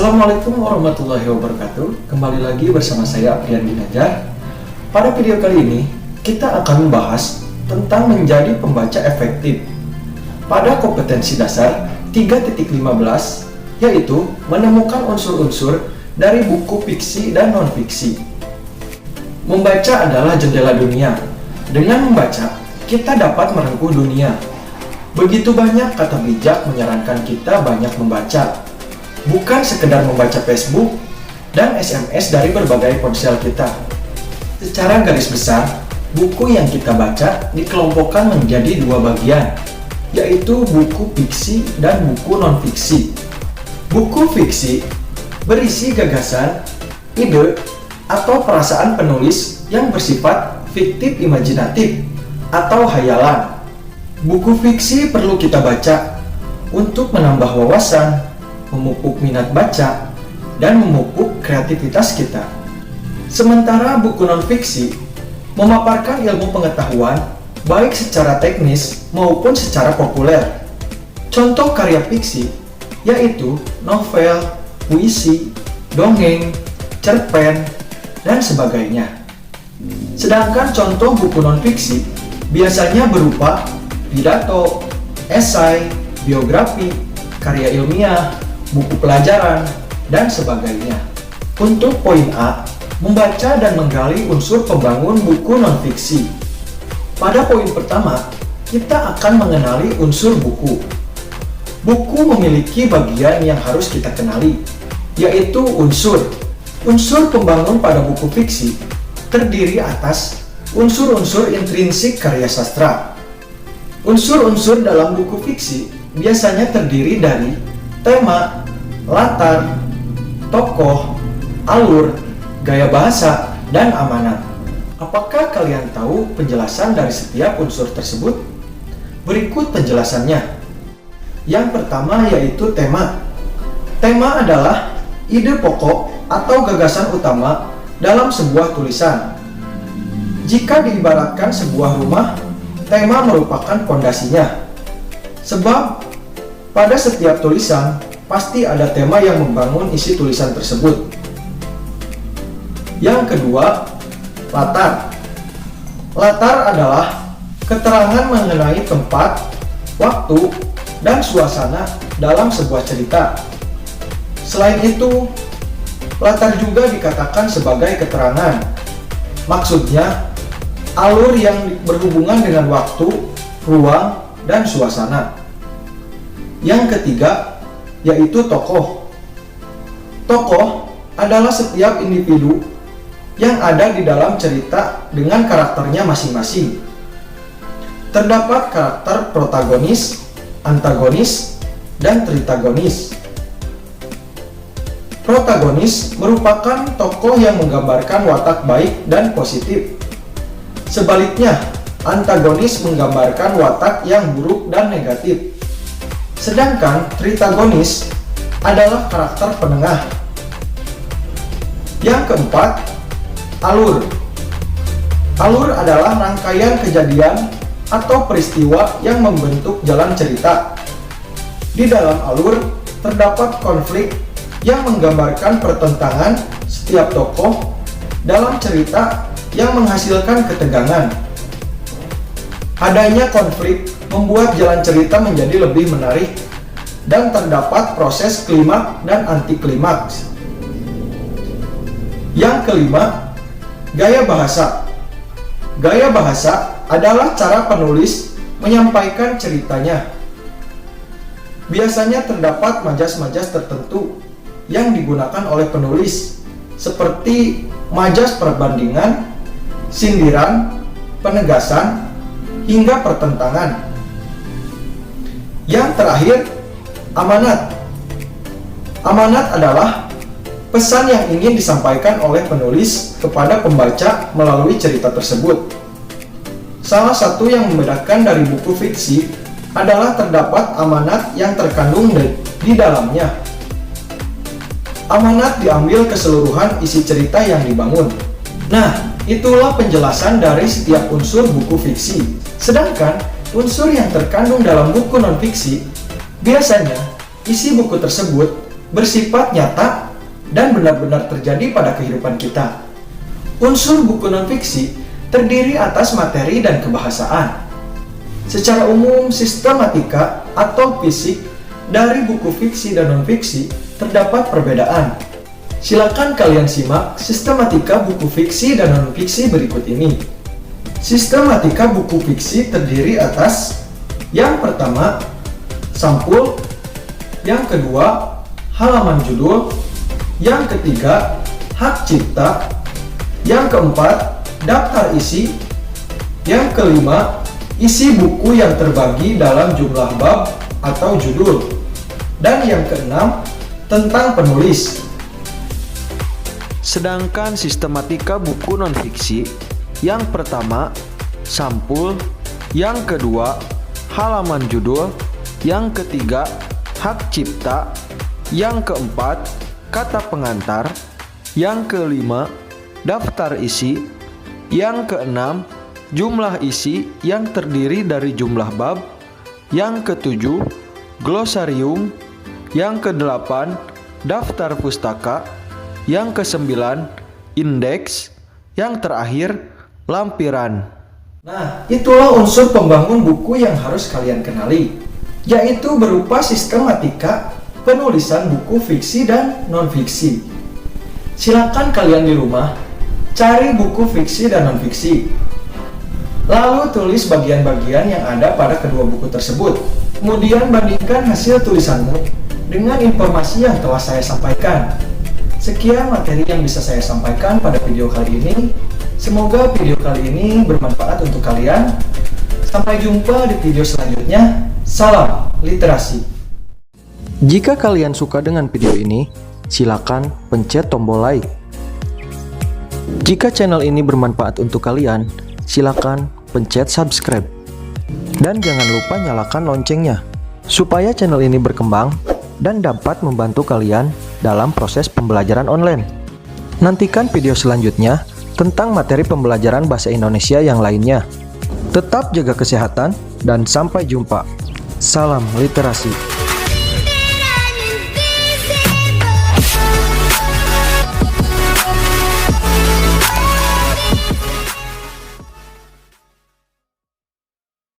Assalamualaikum warahmatullahi wabarakatuh. Kembali lagi bersama saya Aprian Ginanjar. Pada video kali ini kita akan membahas tentang menjadi pembaca efektif pada kompetensi dasar 3.15, yaitu menemukan unsur-unsur dari buku fiksi dan non-fiksi. Membaca adalah jendela dunia. Dengan membaca, kita dapat merengkuh dunia. Begitu banyak kata bijak menyarankan kita banyak membaca. Bukan sekedar membaca Facebook dan SMS dari berbagai ponsel kita. Secara garis besar, buku yang kita baca dikelompokkan menjadi dua bagian, yaitu buku fiksi dan buku non-fiksi. Buku fiksi berisi gagasan, ide, atau perasaan penulis yang bersifat fiktif imajinatif atau hayalan. Buku fiksi perlu kita baca untuk menambah wawasan, memupuk minat baca, dan memupuk kreativitas kita. Sementara buku non-fiksi memaparkan ilmu pengetahuan baik secara teknis maupun secara populer. Contoh karya fiksi yaitu novel, puisi, dongeng, cerpen, dan sebagainya. Sedangkan contoh buku non-fiksi biasanya berupa pidato, esai, biografi, karya ilmiah, buku pelajaran, dan sebagainya. Untuk poin A, membaca dan menggali unsur pembangun buku non-fiksi. Pada poin pertama, kita akan mengenali unsur buku. Buku memiliki bagian yang harus kita kenali, yaitu unsur. Unsur pembangun pada buku fiksi terdiri atas unsur-unsur intrinsik karya sastra. Unsur-unsur dalam buku fiksi biasanya terdiri dari tema, latar, tokoh, alur, gaya bahasa, dan amanat. Apakah kalian tahu penjelasan dari setiap unsur tersebut? Berikut penjelasannya. Yang pertama yaitu tema. Tema adalah ide pokok atau gagasan utama dalam sebuah tulisan. Jika diibaratkan sebuah rumah, tema merupakan fondasinya. Sebab pada setiap tulisan, pasti ada tema yang membangun isi tulisan tersebut. Yang kedua, latar. Latar adalah keterangan mengenai tempat, waktu, dan suasana dalam sebuah cerita. Selain itu, latar juga dikatakan sebagai keterangan. Maksudnya, alur yang berhubungan dengan waktu, ruang, dan suasana. Yang ketiga, yaitu tokoh. Tokoh adalah setiap individu yang ada di dalam cerita dengan karakternya masing-masing. Terdapat karakter protagonis, antagonis, dan tritagonis. Protagonis merupakan tokoh yang menggambarkan watak baik dan positif. Sebaliknya, antagonis menggambarkan watak yang buruk dan negatif. Sedangkan tritagonis adalah karakter penengah. Yang keempat, alur. Alur adalah rangkaian kejadian atau peristiwa yang membentuk jalan cerita. Di dalam alur terdapat konflik yang menggambarkan pertentangan setiap tokoh dalam cerita yang menghasilkan ketegangan. Adanya konflik membuat jalan cerita menjadi lebih menarik dan terdapat proses klimaks dan anti klimaks. Yang kelima, gaya bahasa. Gaya bahasa adalah cara penulis menyampaikan ceritanya. Biasanya terdapat majas-majas tertentu yang digunakan oleh penulis, seperti majas perbandingan, sindiran, penegasan, hingga pertentangan. Yang terakhir, amanat. Amanat adalah pesan yang ingin disampaikan oleh penulis kepada pembaca melalui cerita tersebut. Salah satu yang membedakan dari buku fiksi adalah terdapat amanat yang terkandung di dalamnya. Amanat diambil keseluruhan isi cerita yang dibangun. Nah, itulah penjelasan dari setiap unsur buku fiksi. Sedangkan unsur yang terkandung dalam buku non-fiksi, biasanya isi buku tersebut bersifat nyata dan benar-benar terjadi pada kehidupan kita. Unsur buku non-fiksi terdiri atas materi dan kebahasaan. Secara umum, sistematika atau fisik dari buku fiksi dan non-fiksi terdapat perbedaan. Silakan kalian simak sistematika buku fiksi dan non-fiksi berikut ini. Sistematika buku fiksi terdiri atas yang pertama, sampul, yang kedua, halaman judul, yang ketiga, hak cipta, yang keempat, daftar isi, yang kelima, isi buku yang terbagi dalam jumlah bab atau judul, dan yang keenam, tentang penulis. Sedangkan sistematika buku non-fiksi, yang pertama, sampul, yang kedua, halaman judul, yang ketiga, hak cipta, yang keempat, kata pengantar, yang kelima, daftar isi, yang keenam, jumlah isi yang terdiri dari jumlah bab, yang ketujuh, glosarium, yang kedelapan, daftar pustaka, yang kesembilan, indeks, yang terakhir, lampiran. Nah, itulah unsur pembangun buku yang harus kalian kenali, yaitu berupa sistematika penulisan buku fiksi dan non-fiksi. Silakan kalian di rumah cari buku fiksi dan non-fiksi, lalu tulis bagian-bagian yang ada pada kedua buku tersebut. Kemudian bandingkan hasil tulisanmu dengan informasi yang telah saya sampaikan. Sekian materi yang bisa saya sampaikan pada video kali ini. Semoga video kali ini bermanfaat untuk kalian. Sampai jumpa di video selanjutnya. Salam literasi. Jika kalian suka dengan video ini, silakan pencet tombol like. Jika channel ini bermanfaat untuk kalian, silakan pencet subscribe. Dan jangan lupa nyalakan loncengnya, supaya channel ini berkembang dan dapat membantu kalian dalam proses pembelajaran online. Nantikan video selanjutnya tentang materi pembelajaran bahasa Indonesia yang lainnya. Tetap jaga kesehatan dan sampai jumpa. Salam literasi.